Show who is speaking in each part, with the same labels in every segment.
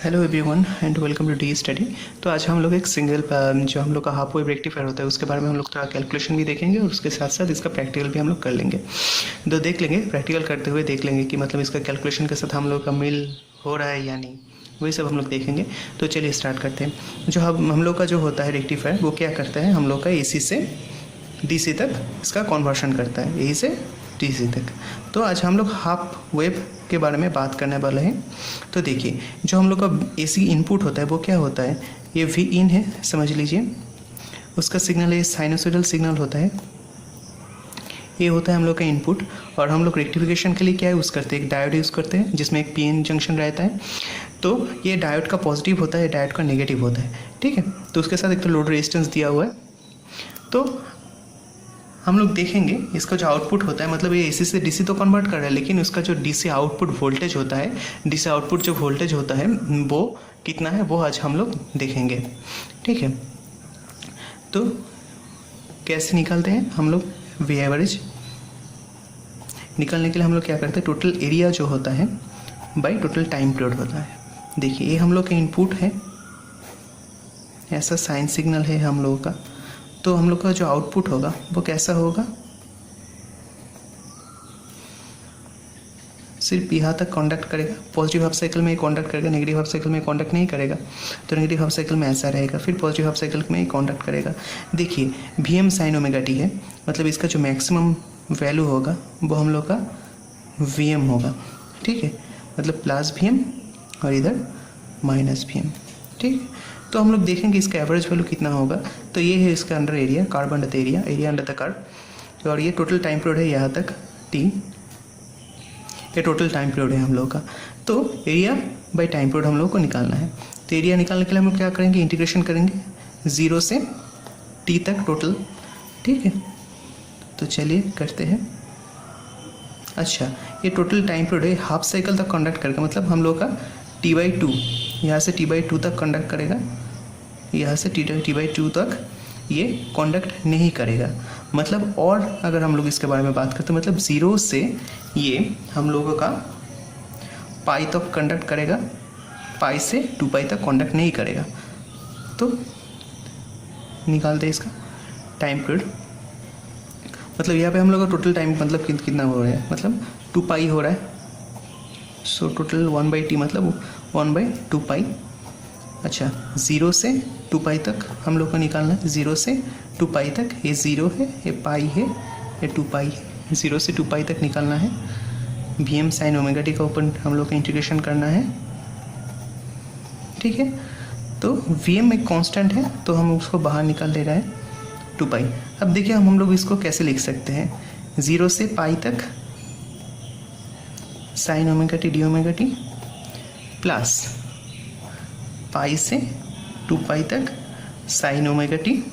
Speaker 1: Hello everyone and welcome to the study. तो आज हम लोग एक सिंगल जो हम लोग का हाफ वेव रेक्टिफायर होता है उसके बारे में हम लोग थोड़ा कैलकुलेशन भी देखेंगे और उसके साथ साथ इसका प्रैक्टिकल भी हम लोग कर लेंगे। तो देख लेंगे, प्रैक्टिकल करते हुए देख लेंगे कि मतलब इसका कैलकुलेशन के साथ हम लोग का मिल हो रहा है या नहीं, वही सब हम लोग देखेंगे। तो चलिए स्टार्ट करते हैं। जो हम लोग का जो होता है रेक्टिफायर वो क्या करता है, हम लोग का AC से DC तक इसका कन्वर्शन करता है, यही से DC तक। तो आज हम लोग हाफ वेव के बारे में बात करने वाले हैं। तो देखिए, जो हम लोग का AC इनपुट होता है वो क्या होता है, ये V इन है समझ लीजिए, उसका सिग्नल है साइनोसॉइडल सिग्नल होता है, ये होता है हम लोग का इनपुट। और हम लोग रेक्टिफिकेशन के लिए क्या यूज़ करते हैं, एक डायोड यूज़ करते हैं जिसमें एक PN जंक्शन रहता है। तो ये डायोड का पॉजिटिव होता है, डायोड का नेगेटिव होता है, ठीक है। तो उसके साथ एक तो लोड रेजिस्टेंस दिया हुआ है। तो हम लोग देखेंगे इसका जो आउटपुट होता है, मतलब ये AC से DC तो कन्वर्ट कर रहा है, लेकिन उसका जो DC आउटपुट वोल्टेज होता है, DC आउटपुट जो वोल्टेज होता है वो कितना है, वो आज हम लोग देखेंगे, ठीक है। तो कैसे निकालते हैं हम लोग V एवरेज निकालने के लिए हम लोग क्या करते हैं, टोटल एरिया जो होता है बाई टोटल टाइम पीरियड होता है। देखिए, ये हम लोग का इनपुट है, ऐसा साइन सिग्नल है हम लोगों का। तो हम लोग का जो आउटपुट होगा वो कैसा होगा, सिर्फ यहाँ तक कॉन्डक्ट करेगा। पॉजिटिव हाफ साइकिल में कॉन्डक्ट करेगा, नेगेटिव हाफ साइकिल में कॉन्डक्ट नहीं करेगा। तो नेगेटिव हाफ साइकिल में ऐसा रहेगा, फिर पॉजिटिव हाफ साइकिल में कॉन्डक्ट करेगा। देखिए, Vm साइन ओमेगा टी है, मतलब इसका जो मैक्सिमम वैल्यू होगा वो हम लोग का Vm होगा, ठीक है। मतलब प्लस Vm और इधर माइनस Vm, ठीक है। तो हम लोग देखेंगे इसका एवरेज वैल्यू कितना होगा। तो ये है इसका under area, carb under the area, area under the carb. और ये टोटल टाइम पीरियड है यहाँ तक T, ये टोटल टाइम पीरियड है हम लोग का। तो एरिया बाय टाइम पीरियड हम लोग को निकालना है। तो एरिया निकालने के लिए हम लोग क्या करेंगे, इंटीग्रेशन करेंगे 0 से T तक टोटल, ठीक है। तो चलिए करते हैं। अच्छा, ये टोटल टाइम पीरियड है, हाफ साइकिल तक कंडक्ट करेगा, मतलब हम लोग का T/2, यहाँ से T/2 तक कंडक्ट करेगा, यहाँ से T/2 तक ये कंडक्ट नहीं करेगा। मतलब और अगर हम लोग इसके बारे में बात करते हैं, मतलब 0 से ये हम लोगों का पाई तक कंडक्ट करेगा, पाई से 2π तक कंडक्ट नहीं करेगा। तो निकालते हैं इसका टाइम पीरियड। मतलब यहाँ पे हम लोग का टोटल टाइम मतलब कितना हो रहा है, मतलब 2π हो रहा है। सो टोटल 1/t मतलब 1/2π। अच्छा, 0 से 2π तक हम लोग को निकालना है, 0 से 2π तक। ये 0 है, ये पाई है, ये 2π है। 0 से 2π तक निकालना है। Vm साइन ओमेगा टी का ऊपर हम लोग का इंटीग्रेशन करना है, ठीक है। तो Vm एक कांस्टेंट है, तो हम उसको बाहर निकाल ले रहे हैं 2π। अब देखिए हम लोग इसको कैसे लिख सकते हैं, 0 से पाई तक sine omega T D omega T plus pi से 2π तक sine omega T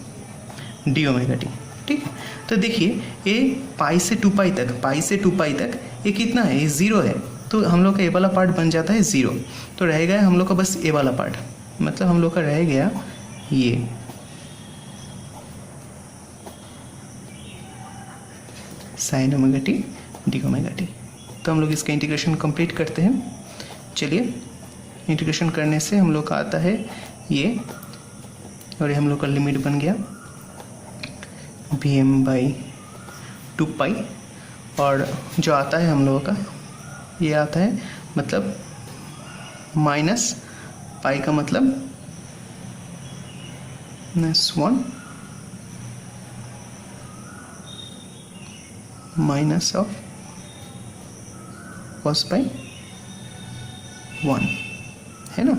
Speaker 1: D omega T, ठीक है। तो देखिए, ये पाई से 2π तक, पाई से 2π तक ये कितना है, ये 0 है। तो हम लोग का ये वाला पार्ट बन जाता है 0। तो रह गया हम लोग का बस ये वाला पार्ट, मतलब हम लोग का रह गया ये sine omega T D omega T. तो हम लोग इसका इंटीग्रेशन कंप्लीट करते हैं। चलिए, इंटीग्रेशन करने से हम लोग का आता है ये, और ये हम लोग का लिमिट बन गया Vm/2π। और जो आता है हम लोगों का ये आता है, मतलब माइनस पाई का मतलब -1 माइनस ऑफ cos/1 है ना,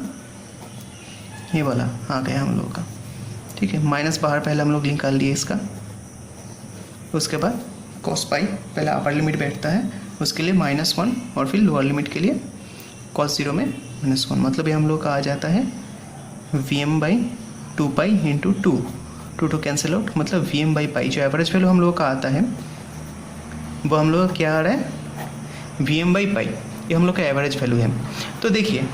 Speaker 1: ये वाला आ गया हम लोगों का, ठीक है। माइनस बाहर पहले हम लोग निकाल लिए इसका, उसके बाद cos/, पहले अपर लिमिट बैठता है उसके लिए -1 और फिर लोअर लिमिट के लिए cos0 में -1। मतलब ये हम लोग का आ जाता है Vm/2π इंटू 2 कैंसिल आउट, मतलब Vm/π। जो एवरेज वैल्यू हम लोग का आता है वो हम लोग का क्या आ रहा है, Vm/π। ये हम लोग का एवरेज वैल्यू है। तो देखिए,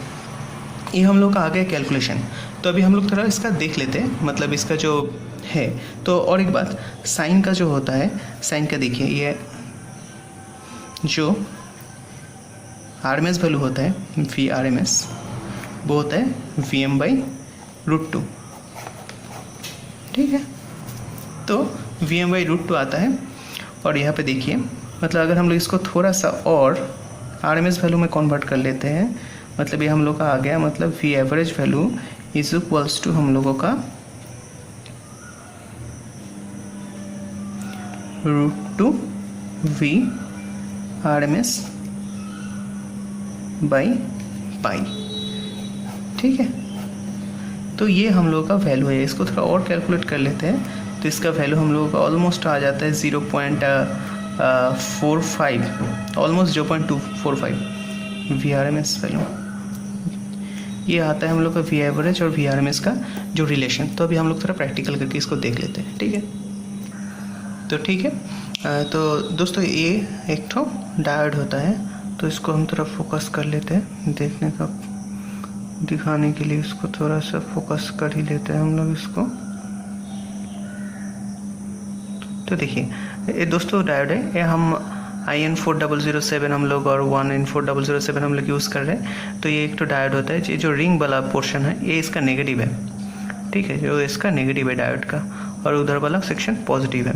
Speaker 1: ये हम लोग का आ गया कैलकुलेशन। तो अभी हम लोग थोड़ा इसका देख लेते हैं, मतलब इसका जो है। तो और एक बात, साइन का जो होता है, साइन का देखिए, ये जो RMS वैल्यू होता है, VRMS, वो होता है Vm/√2, ठीक है। तो Vm/√2 आता है। और यहाँ पे देखिए, मतलब अगर हम लोग इसको थोड़ा सा और RMS वैल्यू में कन्वर्ट कर लेते हैं, मतलब ये हम लोग का आ गया, मतलब V average value is equals to हम लोगों का √2 V RMS बाई पाई, ठीक है। तो ये हम लोगों का वैल्यू है। इसको थोड़ा और कैलकुलेट कर लेते हैं तो इसका वैल्यू हम लोगों का ऑलमोस्ट आ जाता है 0.45, ऑलमोस्ट 0.245 VRMS वैल्यू। ये आता है हम लोग का V एवरेज और VRMS का जो रिलेशन। तो अभी हम लोग थोड़ा प्रैक्टिकल करके इसको देख लेते हैं, ठीक है। तो ठीक है, तो दोस्तों ये एक ठो डायोड होता है, तो इसको हम थोड़ा फोकस कर लेते हैं देखने का, दिखाने के लिए इसको थोड़ा सा फोकस कर ही लेते हैं हम लोग इसको। तो देखिए ये दोस्तों डायोड है, ये हम IN4007 हम लोग और 1N4007 हम लोग यूज़ कर रहे हैं। तो ये एक तो डायोड होता है, ये जो रिंग वाला पोर्शन है ये इसका नेगेटिव है, ठीक है, जो इसका नेगेटिव है डायोड का, और उधर वाला सेक्शन पॉजिटिव है।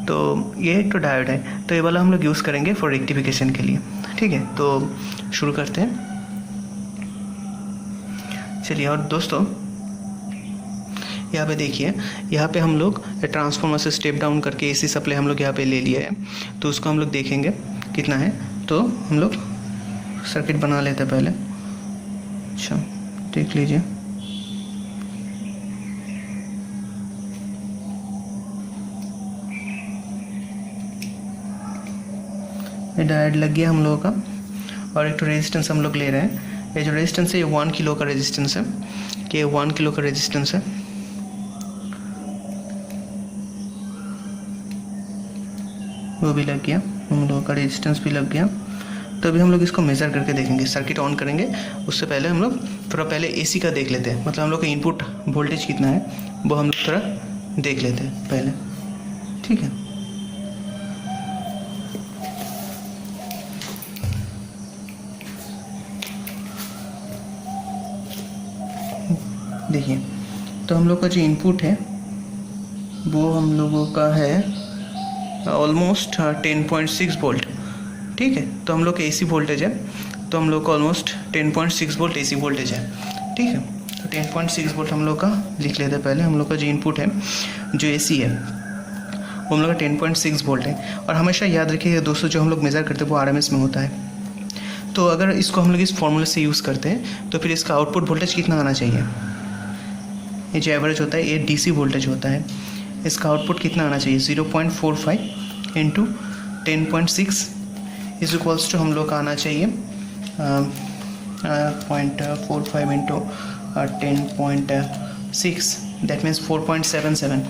Speaker 1: तो ये एक तो डायोड है, तो ये वाला हम लोग यूज़ करेंगे फॉर रेक्टिफिकेशन के लिए, ठीक है। तो शुरू करते हैं, चलिए। और दोस्तों यहाँ पे देखिए, यहाँ पे हम लोग ट्रांसफार्मर से स्टेप डाउन करके AC सप्लाई हम लोग यहाँ पे ले लिया है, तो उसको हम लोग देखेंगे कितना है। तो हम लोग सर्किट बना लेते हैं पहले। अच्छा देख लीजिए, ये डायोड लग गया हम लोगों का, और एक तो रेजिस्टेंस हम लोग ले रहे हैं। ये जो रेजिस्टेंस है ये 1 किलो का रेजिस्टेंस है, कि 1 किलो का रेजिस्टेंस है। वो भी लग गया, हम लोगों का रेजिस्टेंस भी लग गया। तो अभी हम लोग इसको मेज़र करके देखेंगे, सर्किट ऑन करेंगे। उससे पहले हम लोग थोड़ा पहले AC का देख लेते हैं, मतलब हम लोग का इनपुट वोल्टेज कितना है वो हम लोग थोड़ा देख लेते हैं पहले, ठीक है। देखिए, तो हम लोग का जो इनपुट है वो हम लोगों का है ऑलमोस्ट 10.6 वोल्ट, ठीक है। तो हम लोग का AC वोल्टेज है, तो हम लोग का ऑलमोस्ट 10.6 वोल्ट AC वोल्टेज है, ठीक है। तो 10.6 वोल्ट हम लोग का लिख लेते हैं पहले। हम लोग का जो इनपुट है जो AC है वो हम लोग का 10.6 वोल्ट है। और हमेशा याद रखिएगा दोस्तों, जो हम लोग मेज़र करते हैं वो RMS में होता है। तो अगर इसको हम लोग इस फॉर्मूले से यूज़ करते हैं तो फिर इसका आउटपुट वोल्टेज कितना आना चाहिए, ये जो एवरेज होता है ये DC वोल्टेज होता है, इसका आउटपुट कितना आना चाहिए 0.45 इंटू 10.6 इज इक्वल्स टू हम लोग का आना चाहिए 0.45 इंटू 10.6, दैट मीन्स 4.77,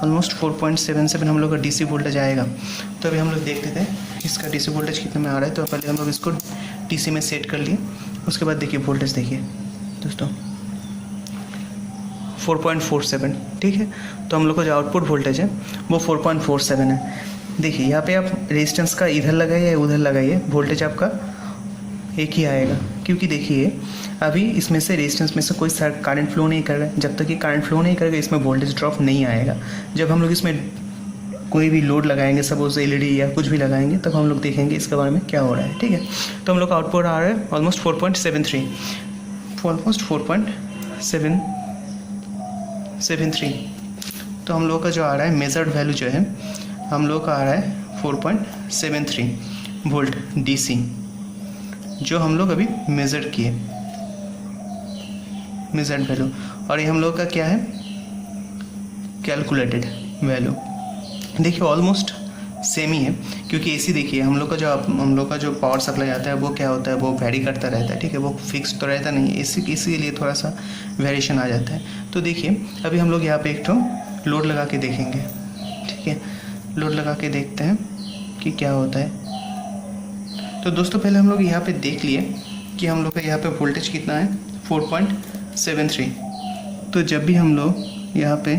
Speaker 1: ऑलमोस्ट 4.77 हम लोग का DC वोल्टेज आएगा। तो अभी हम लोग देख लेते हैं इसका DC वोल्टेज कितने में आ रहा है। तो पहले हम लोग इसको DC में सेट कर लिए, उसके बाद देखिए वोल्टेज देखिए दोस्तों 4.47, ठीक है। तो हम लोग का जो आउटपुट वोल्टेज है वो 4.47 है। देखिए यहाँ पे आप रेजिस्टेंस का इधर लगाइए या उधर लगाइए, वोल्टेज आपका एक ही आएगा, क्योंकि देखिए अभी इसमें से रेजिस्टेंस में से कोई करंट फ्लो नहीं कर रहा है। जब तक कि करंट फ्लो नहीं करेगा इसमें वोल्टेज ड्रॉप नहीं आएगा। जब हम लोग इसमें कोई भी लोड लगाएंगे, सपोज LED या कुछ भी लगाएंगे, तब हम लोग देखेंगे इसके बारे में क्या हो रहा है, ठीक है। तो हम लोग का आउटपुट आ रहा है ऑलमोस्ट 4.73, ऑलमोस्ट 4.73। तो हम लोग का जो आ रहा है मेजर्ड वैल्यू जो है हम लोग का आ रहा है 4.73 वोल्ट DC, जो हम लोग अभी मेजर किए, मेजर्ड वैल्यू। और ये हम लोग का क्या है कैलकुलेटेड वैल्यू। देखिए ऑलमोस्ट सेम ही है, क्योंकि AC देखिए हम लोग का जो पावर सप्लाई आता है वो क्या होता है, वो वैरी करता रहता है, ठीक है। वो फिक्स तो रहता नहीं है, इसीलिए थोड़ा सा वेरिएशन आ जाता है। तो देखिए अभी हम लोग यहाँ पे एक तो लोड लगा के देखेंगे, ठीक है। लोड लगा के देखते हैं कि क्या होता है। तो दोस्तों पहले हम लोग यहाँ पे देख लिए कि हम लोग का यहाँ पे वोल्टेज कितना है 4.73। तो जब भी हम लोग यहाँ पे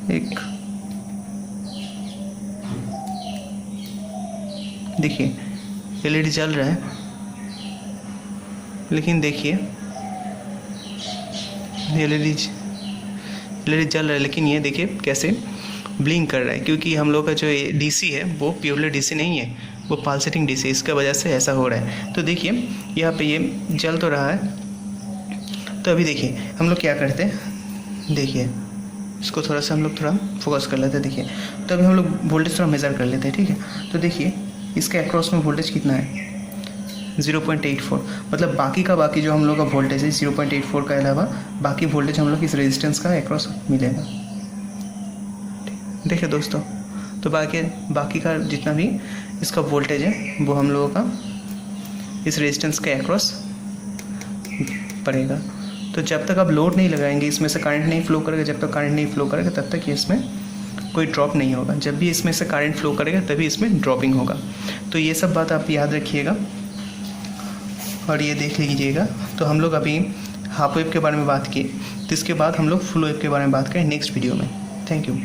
Speaker 1: एक देखिए एलईडी जल रहा है, लेकिन देखिए एलईडी जल रहा है, लेकिन ये देखिए कैसे ब्लिंक कर रहा है, क्योंकि हम लोग का जो डीसी है वो प्योरली डीसी नहीं है, वो पल्सेटिंग डीसी, इसका वजह से ऐसा हो रहा है। तो देखिए यहाँ पे ये जल तो रहा है। तो अभी देखिए हम लोग क्या करते हैं, देखिए इसको थोड़ा सा हम लोग थोड़ा फोकस कर लेते हैं। देखिए तो अभी हम लोग वोल्टेज थोड़ा मेज़र कर लेते हैं, ठीक है। तो देखिए इसके अक्रॉस में वोल्टेज कितना है, 0.84, मतलब बाकी जो हम लोग का वोल्टेज है 0.84 के अलावा बाकी वोल्टेज हम लोग इस रेजिस्टेंस का अक्रॉस मिलेगा। देखिए दोस्तों, तो बाकी का जितना भी इसका वोल्टेज है वो हम लोगों का इस रेजिस्टेंस के अक्रॉस पड़ेगा। तो जब तक आप लोड नहीं लगाएंगे, इसमें से करंट नहीं फ्लो करेगा, जब तक करंट नहीं फ्लो करेगा तब तक इसमें कोई ड्रॉप नहीं होगा। जब भी इसमें से करंट फ्लो करेगा तभी इसमें ड्रॉपिंग होगा। तो ये सब बात आप याद रखिएगा और ये देख लीजिएगा। तो हम लोग अभी हाफ वेव के बारे में बात किए, तो इसके बाद हम लोग फुल वेव के बारे में बात करें नेक्स्ट वीडियो में। Thank you.